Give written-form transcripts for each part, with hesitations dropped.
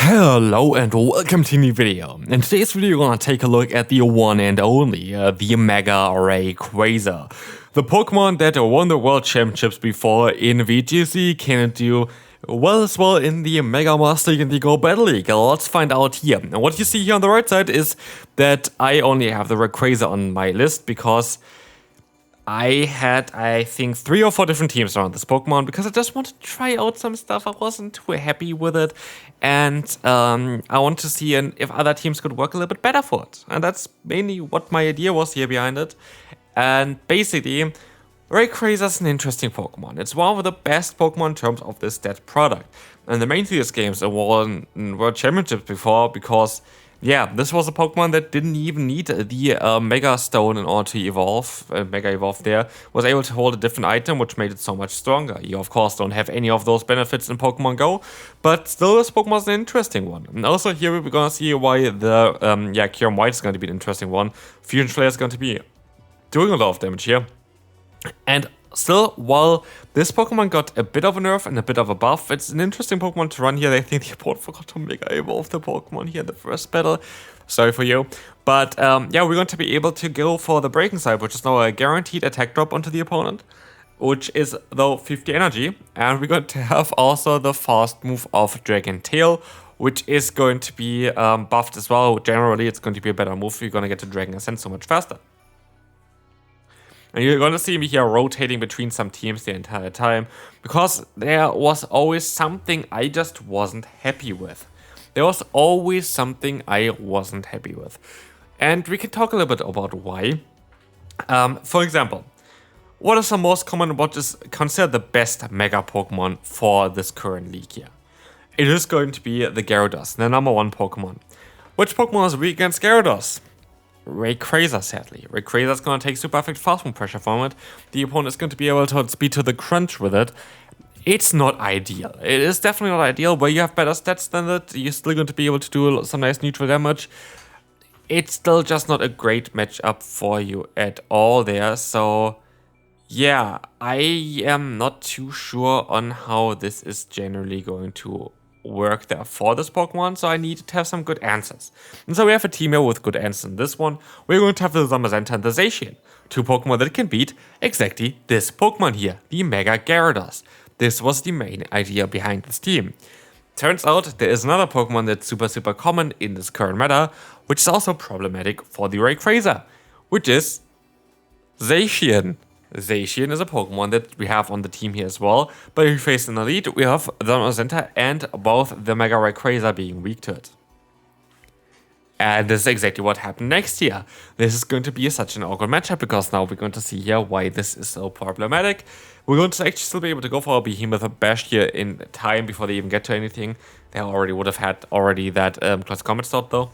Hello and welcome to a new video. In today's video we're gonna take a look at the one and only, the Mega Rayquaza. The Pokemon that won the World Championships before in VGC can do well as well in the Mega Master League and the Go Battle League. Let's find out here. And what you see here on the right side is that I only have the Rayquaza on my list because I had, I think, 3 or 4 different teams around this Pokemon because I just wanted to try out some stuff. I wasn't too happy with it, and I wanted to see if other teams could work a little bit better for it. And that's mainly what my idea was here behind it. And basically, Rayquaza is an interesting Pokemon. It's one of the best Pokemon in terms of this stat product. And the main Theus games won World Championships before because, yeah, this was a Pokemon that didn't even need the Mega Stone in order to evolve. Mega Evolve there was able to hold a different item, which made it so much stronger. You, of course, don't have any of those benefits in Pokemon Go, but still, this Pokemon is an interesting one. And also here we're going to see why the Kyurem White is going to be an interesting one. Fusion Flare is going to be doing a lot of damage here. And still, while this Pokemon got a bit of a nerf and a bit of a buff, it's an interesting Pokemon to run here. I think the opponent forgot to Mega Evolve the Pokemon here in the first battle. Sorry for you. But yeah, we're going to be able to go for the Breaking Side, which is now a guaranteed attack drop onto the opponent, which is, though, 50 energy. And we're going to have also the fast move of Dragon Tail, which is going to be buffed as well. Generally, it's going to be a better move. You're going to get to Dragon Ascent so much faster. And you're going to see me here rotating between some teams the entire time, because there was always something I just wasn't happy with. There was always something I wasn't happy with. And we can talk a little bit about why. For example, what is the most common, what is considered the best Mega Pokemon for this current league here? It is going to be the Gyarados, the #1 Pokemon. Which Pokemon is weak against Gyarados? Rayquaza, sadly. Rayquaza is going to take super effective fast move pressure from it. The opponent is going to be able to speed to the crunch with it. It's not ideal. It is definitely not ideal. Where you have better stats than that, you're still going to be able to do some nice neutral damage. It's still just not a great matchup for you at all there. So, yeah, I am not too sure on how this is generally going to work there for this Pokemon, so I need to have some good answers. And so we have a team here with good answers in this one. We're going to have the Zamazenta and the Zacian, 2 Pokemon that can beat exactly this Pokemon here, the Mega Gyarados. This was the main idea behind this team. Turns out there is another Pokemon that's super common in this current meta, which is also problematic for the Rayquaza, which is Zacian. Zacian is a Pokemon that we have on the team here as well, but if we face an elite, we have the Zamazenta and both the Mega Rayquaza being weak to it. And this is exactly what happened next year. This is going to be such an awkward matchup because now we're going to see here why this is so problematic. We're going to actually still be able to go for a Behemoth Bash here in time before they even get to anything. They already would have had that close combat start though.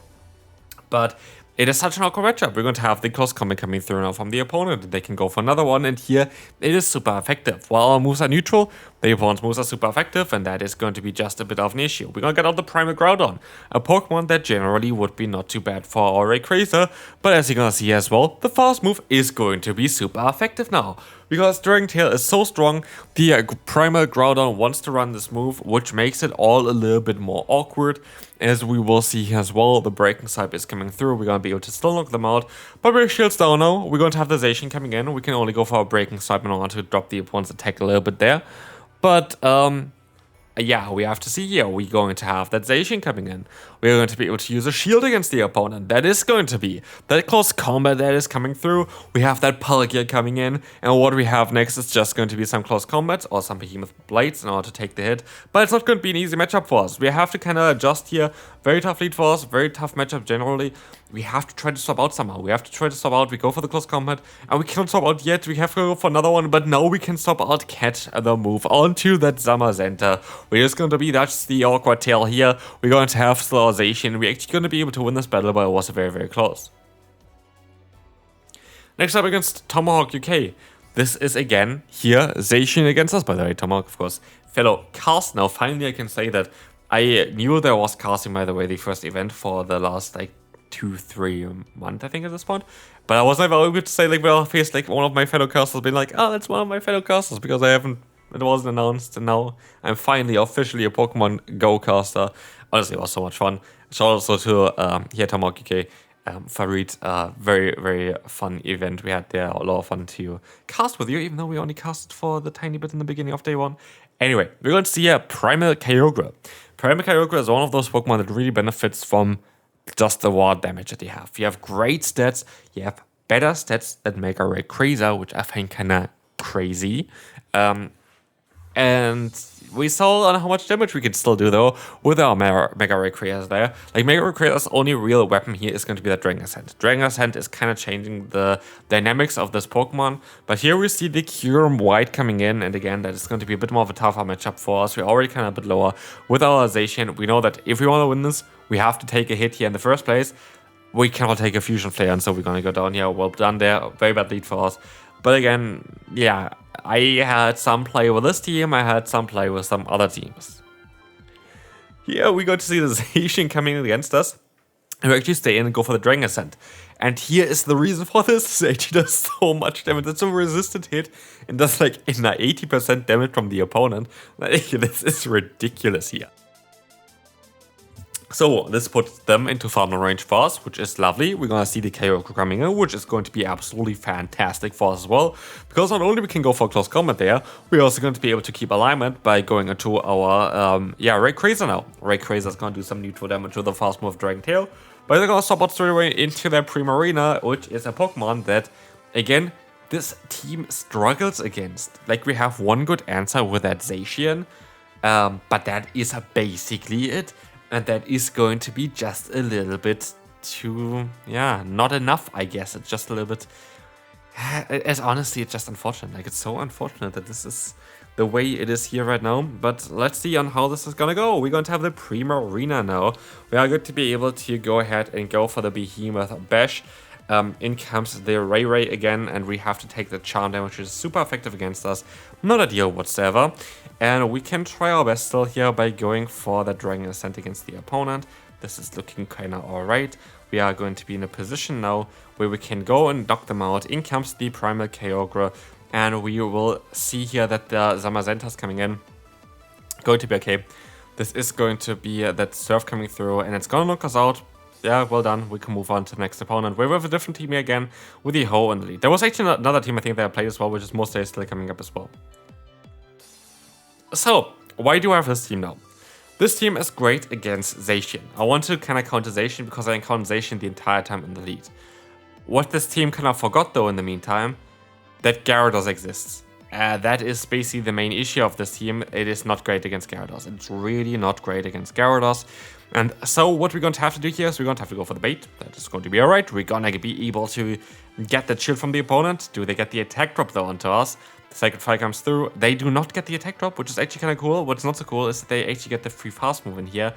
But it is such an awkward matchup. We're going to have the close combat coming through now from the opponent. They can go for another one, and here it is super effective. While our moves are neutral, the opponent's moves are super effective, and that is going to be just a bit of an issue. We're going to get out the Primal Groudon, a Pokemon that generally would be not too bad for our Rayquaza, but as you're going to see as well, the fast move is going to be super effective now. Because Dragon Tail is so strong, the Primal Groudon wants to run this move, which makes it all a little bit more awkward. As we will see as well, the Breaking Scythe is coming through. We're going to be able to still knock them out. But we're shields down now. We're going to have the Zacian coming in. We can only go for a Breaking Scythe in order to drop the opponent's attack a little bit there. But, yeah, we have to see here. We're going to have that Zacian coming in. We're going to be able to use a shield against the opponent. That is going to be that close combat that is coming through. We have that Palkia coming in. And what we have next is just going to be some close combat or some Behemoth Blades in order to take the hit. But it's not going to be an easy matchup for us. We have to kind of adjust here. Very tough lead for us. Very tough matchup generally. We have to try to swap out somehow. We have to try to swap out. We go for the close combat. And we can't swap out yet. We have to go for another one. But now we can swap out, catch the move onto that Zamazenta. We're just going to be, that's the awkward tail here. We're going to have slow Zacian. We're actually going to be able to win this battle, but it was very close. Next up against Tomahawk UK. This is again here Zacian against us. By the way, Tomahawk, of course, fellow cast. Now finally I can say that I knew there was casting, by the way, the first event for the last like 2-3 months, I think, at this point. But I was never able to say, like, well, I faced like one of my fellow casters being like, oh, that's one of my fellow casters, because I haven't it wasn't announced, and now I'm finally officially a Pokemon Go caster. Honestly, it was so much fun. Shout out also to Tomoki Farid, very, very fun event we had there. A lot of fun to cast with you, even though we only casted for the tiny bit in the beginning of day one. Anyway, we're going to see a Primal Kyogre. Primal Kyogre is one of those Pokemon that really benefits from just the raw damage that you have. You have great stats, you have better stats than Mega Rayquaza, which I find kinda crazy. And we saw on how much damage we can still do though with our Mega Rayquaza there. Like Mega Rayquaza's only real weapon here is going to be that Dragon Ascent. Dragon Ascent is kind of changing the dynamics of this Pokemon. But here we see the Kyurem White coming in, and again that is going to be a bit more of a tougher matchup for us. We're already kind of a bit lower with our Zacian. We know that if we want to win this, we have to take a hit here in the first place. We cannot take a Fusion Flare, and so we're going to go down here. Well done there. Very bad lead for us. But again, yeah, I had some play with this team, I had some play with some other teams. Here we got to see the Zacian coming against us, and we actually stay in and go for the Dragon Ascent. And here is the reason for this. It actually does so much damage. It's a resistant hit and does like 80% damage from the opponent. Like, this is ridiculous here. So this puts them into farm range for us, which is lovely. We're gonna see the Kyogre coming in, which is going to be absolutely fantastic for us as well. Because not only we can go for close combat there, we're also going to be able to keep alignment by going into our Rayquaza now. Rayquaza is gonna do some neutral damage with the fast move Dragon Tail. But they're gonna stop out straight away into their Primarina, which is a Pokemon that, again, this team struggles against. Like, we have one good answer with that Zacian, but that is basically it. And that is going to be just a little bit too, not enough, I guess. It's just a little bit, honestly, it's just unfortunate. Like, it's so unfortunate that this is the way it is here right now. But let's see on how this is gonna go. We're going to have the Primarina now. We are going to be able to go ahead and go for the Behemoth Bash. In comes the Ray again, and we have to take the charm damage, which is super effective against us. Not ideal whatsoever. And we can try our best still here by going for the Dragon Ascent against the opponent. This is looking kinda alright. We are going to be in a position now where we can go and knock them out. In comes the Primal Kyogre, and we will see here that the Zamazenta is coming in. Going to be okay. This is going to be that Surf coming through, and it's gonna knock us out. Yeah, well done. We can move on to the next opponent. We have a different team here again with the Ho in the lead. There was actually another team I think that I played as well, which is mostly still coming up as well. So, why do I have this team now? This team is great against Zacian. I want to kind of counter Zacian because I encountered Zacian the entire time in the lead. What this team kind of forgot though in the meantime, that Gyarados exists. That is basically the main issue of this team. It is not great against Gyarados. It's really not great against Gyarados. And so what we're going to have to do here is we're going to have to go for the bait. That is going to be alright. We're going to be able to get the shield from the opponent. Do they get the attack drop though onto us? The Sacred Fire comes through. They do not get the attack drop, which is actually kind of cool. What's not so cool is that they actually get the free fast move in here.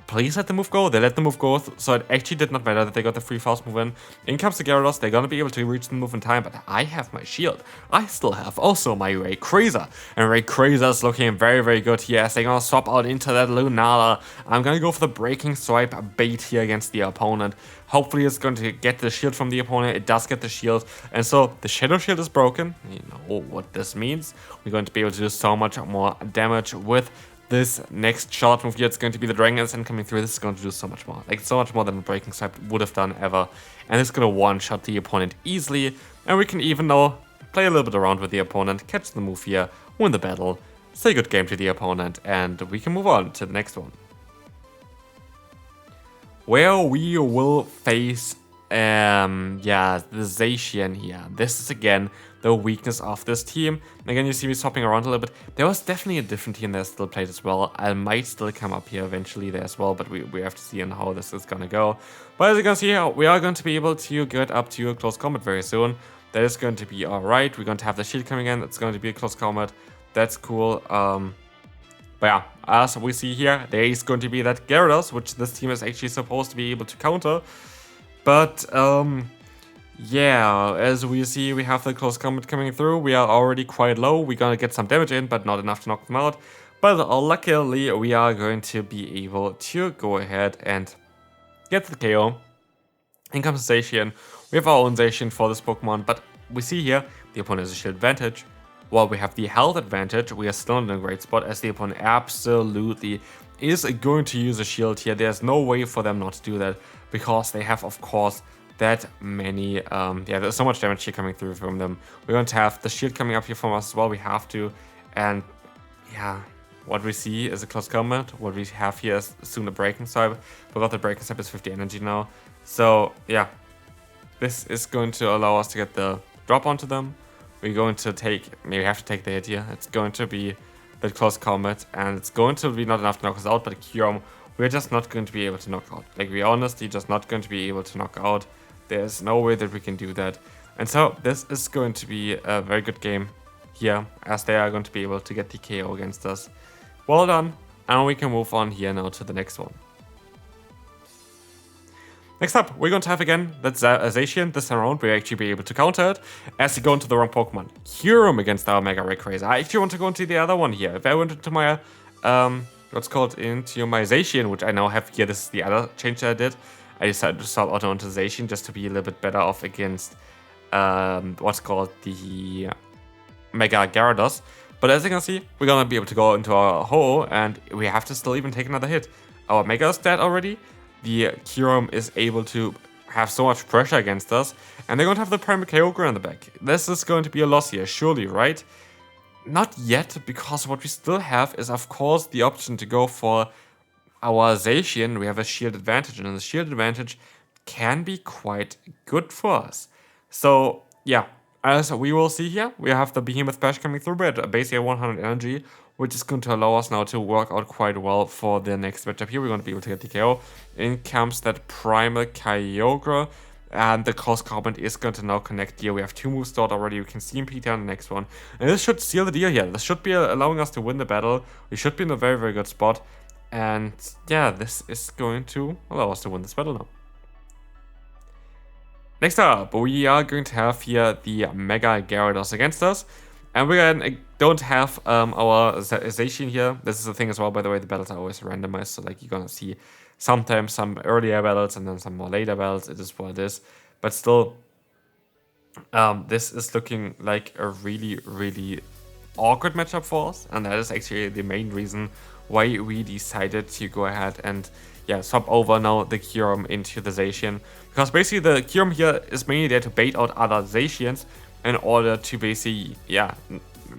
Please let the move go. They let the move go, so it actually did not matter that they got the free fast move in. In comes the Gyarados. They're gonna be able to reach the move in time, but I have my shield. I still have also my Rayquaza, and Rayquaza is looking very, very good here as they're gonna swap out into that Lunala. I'm gonna go for the Breaking Swipe bait here against the opponent. Hopefully it's going to get the shield from the opponent. It does get the shield, and so the Shadow Shield is broken. You know what this means. We're going to be able to do so much more damage with this next shot move here. It's going to be the Dragon Ascent coming through. This is going to do so much more. Like, so much more than the Breaking Swipe would have done ever. And it's going to one-shot the opponent easily. And we can even now play a little bit around with the opponent, catch the move here, win the battle, say good game to the opponent, and we can move on to the next one, where we will face the Zacian here. This is again the weakness of this team. Again, you see me swapping around a little bit. There was definitely a different team that still played as well. I might still come up here eventually there as well, but we have to see on how this is gonna go. But as you can see here, we are going to be able to get up to a close combat very soon. That is going to be alright. We're going to have the shield coming in. It's going to be a close combat. That's cool. But yeah, as we see here, there is going to be that Gyarados, which this team is actually supposed to be able to counter. But, yeah, as we see, we have the close combat coming through. We are already quite low. We're gonna get some damage in, but not enough to knock them out. But luckily, we are going to be able to go ahead and get the KO. In comes Zacian. We have our own Zacian for this Pokemon, but we see here, the opponent has a shield advantage. while we have the health advantage, we are still in a great spot as the opponent absolutely is going to use a shield here. There's no way for them not to do that because they have, of course, that many, yeah, there's so much damage here coming through from them. We're going to have the shield coming up here from us as well. We have to, and yeah, what we see is a close combat. What we have here is soon a breaking swipe. Forgot the breaking swipe is 50 energy now. So yeah, this is going to allow us to get the drop onto them. We're going to take, maybe have to take the hit here. It's going to be the close combat, and it's going to be not enough to knock us out, but Kyurem, we're just not going to be able to knock out. Like, we're honestly just not going to be able to knock out. There's no way that we can do that. And so this is going to be a very good game here, as they are going to be able to get the KO against us. Well done, and we can move on here now to the next one. Next up, we're going to have again that Zacian. This time around, we'll actually be able to counter it as we go into the wrong Pokemon. Kyurem against our Mega Rayquaza. I actually want to go into the other one here. If I went into my, what's called, into my Zacian, which I now have here, this is the other change that I did. I decided to swap auto onto Zacian just to be a little bit better off against, what's called the Mega Gyarados. But as you can see, we're gonna be able to go into our Ho, and we have to still even take another hit. Our Mega is dead already. The Kyurem is able to have so much pressure against us, and they're going to have the Primal Kyogre in the back. This is going to be a loss here, surely, right? Not yet, because what we still have is, of course, the option to go for our Zacian. We have a shield advantage, and the shield advantage can be quite good for us. So, yeah, as we will see here, we have the Behemoth Bash coming through at basically 100 energy, which is going to allow us now to work out quite well for the next matchup here. We're going to be able to get the KO. In comes that Primal Kyogre, and the close combat is going to now connect here. We have 2 moves stored already. You can see in Pitta on the next one. And this should seal the deal here. This should be allowing us to win the battle. We should be in a very, very good spot. And yeah, this is going to allow us to win this battle now. Next up, we are going to have here the Mega Gyarados against us. And we don't have our Zacian here. This is the thing as well, by the way, the battles are always randomized. So like, you're gonna see sometimes some earlier battles and then some more later battles. It is what it is. But still, this is looking like a really, really awkward matchup for us. And that is actually the main reason why we decided to go ahead and, yeah, swap over now the Kyurem into the Zacian. Because basically the Kyurem here is mainly there to bait out other Zacians in order to basically, yeah,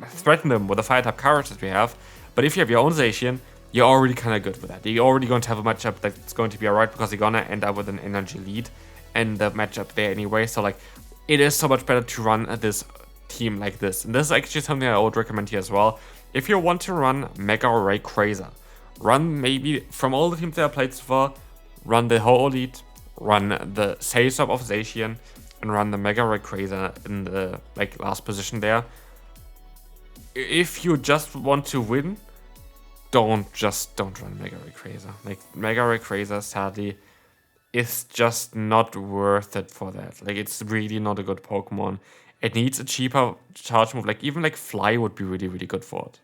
threaten them with the fire-type coverage that we have. But if you have your own Zacian, you're already kind of good with that. You're already going to have a matchup that's going to be alright, because you're going to end up with an energy lead and the matchup there anyway. So, like, it is so much better to run this team like this. And this is actually something I would recommend here as well. If you want to run Mega Rayquaza, run maybe from all the teams that I played so far, run the Ho Elite, run the Sub of Zacian, and run the Mega Rayquaza in the last position there. If you just want to win, don't run Mega Rayquaza. Like, Mega Rayquaza, sadly, is just not worth it for that. Like, it's really not a good Pokemon. It needs a cheaper charge move. Like, even like Fly would be really, really good for it.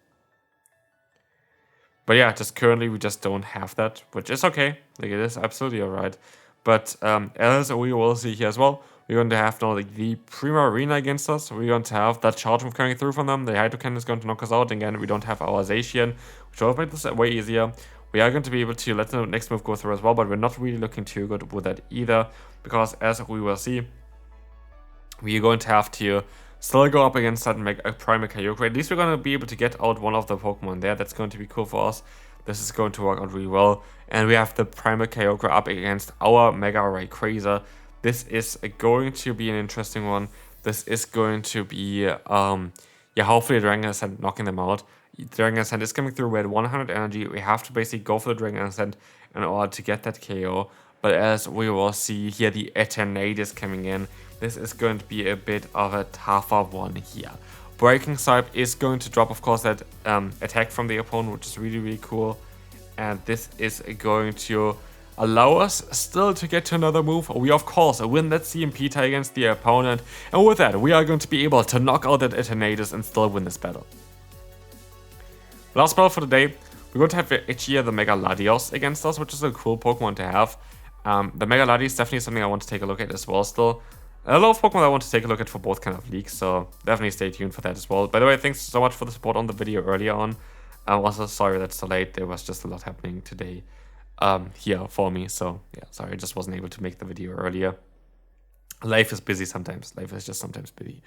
But yeah, just currently we just don't have that, which is okay. Like, it is absolutely alright. But as we will see here as well, we're going to have now the Primarina against us. We're going to have that charge move coming through from them. The Hydro Cannon is going to knock us out. Again, we don't have our Zacian, which will make this way easier. We are going to be able to let the next move go through as well, but we're not really looking too good with that either, because as we will see, we're going to have to still go up against that Primal Kyogre. At least we're going to be able to get out one of the Pokemon there. That's going to be cool for us. This is going to work out really well. And we have the Primal Kyogre up against our Mega Rayquaza. This is going to be an interesting one. This is going to be, yeah, hopefully Dragon Ascent knocking them out. Dragon Ascent is coming through. We're at 100 energy. We have to basically go for the Dragon Ascent in order to get that KO. But as we will see here, the Eternate is coming in. This is going to be a bit of a tougher one here. Breaking Swipe is going to drop, of course, that attack from the opponent, which is really, really cool. And this is going to allow us still to get to another move. We, of course, win that CMP tie against the opponent. And with that, we are going to be able to knock out that Eternatus and still win this battle. Last battle for the day, we're going to have here the Mega Latios against us, which is a cool Pokemon to have. The Mega Latios is definitely something I want to take a look at as well still. a lot of Pokemon I want to take a look at for both kind of leagues, so definitely stay tuned for that as well. By the way, thanks so much for the support on the video earlier on. I'm also sorry that's so late. There was just a lot happening today here for me, so yeah, sorry, I just wasn't able to make the video earlier. Life is busy sometimes. Life is just sometimes busy.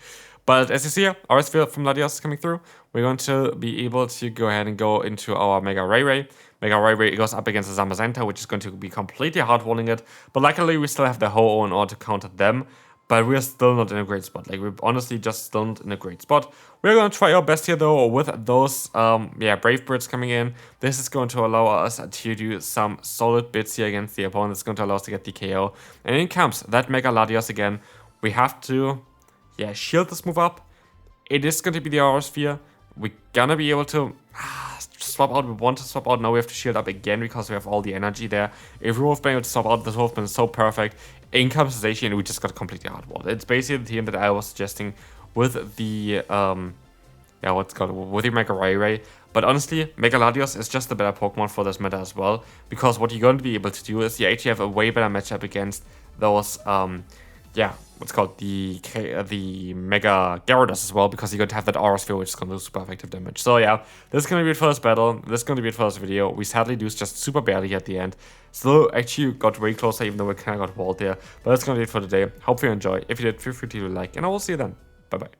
But as you see here, our sphere from Latios is coming through. We're going to be able to go ahead and go into our Mega Ray. Mega Ray goes up against the Zamazenta, which is going to be completely hard-walling it. But luckily, we still have the Ho-Oh in order to counter them. But we're still not in a great spot. Like, we're honestly just still not in a great spot. We're going to try our best here, though, with those, Brave Birds coming in. This is going to allow us to do some solid bits here against the opponent. It's going to allow us to get the KO. And in comes that Mega Latios again. We have to, shield this move up. It is going to be the Aura Sphere. We're gonna be able to swap out. We want to swap out. Now we have to shield up again because we have all the energy there. If we would have been able to swap out, this would have been so perfect. In comes Zacian, and we just got completely hardwalled. It's basically the team that I was suggesting with the, with the Mega Ray. But honestly, Mega Latios is just a better Pokemon for this meta as well. Because what you're going to be able to do is you actually have a way better matchup against those, the Mega Gyarados as well, because you're going to have that Aura Sphere, which is going to do super effective damage. So yeah, this is going to be it for this battle. This is going to be it for this video. We sadly lose just super barely at the end. Still actually got way closer, even though we kind of got walled there. But that's going to be it for today. Hope you enjoy. If you did, feel free to leave a like, and I will see you then. Bye bye.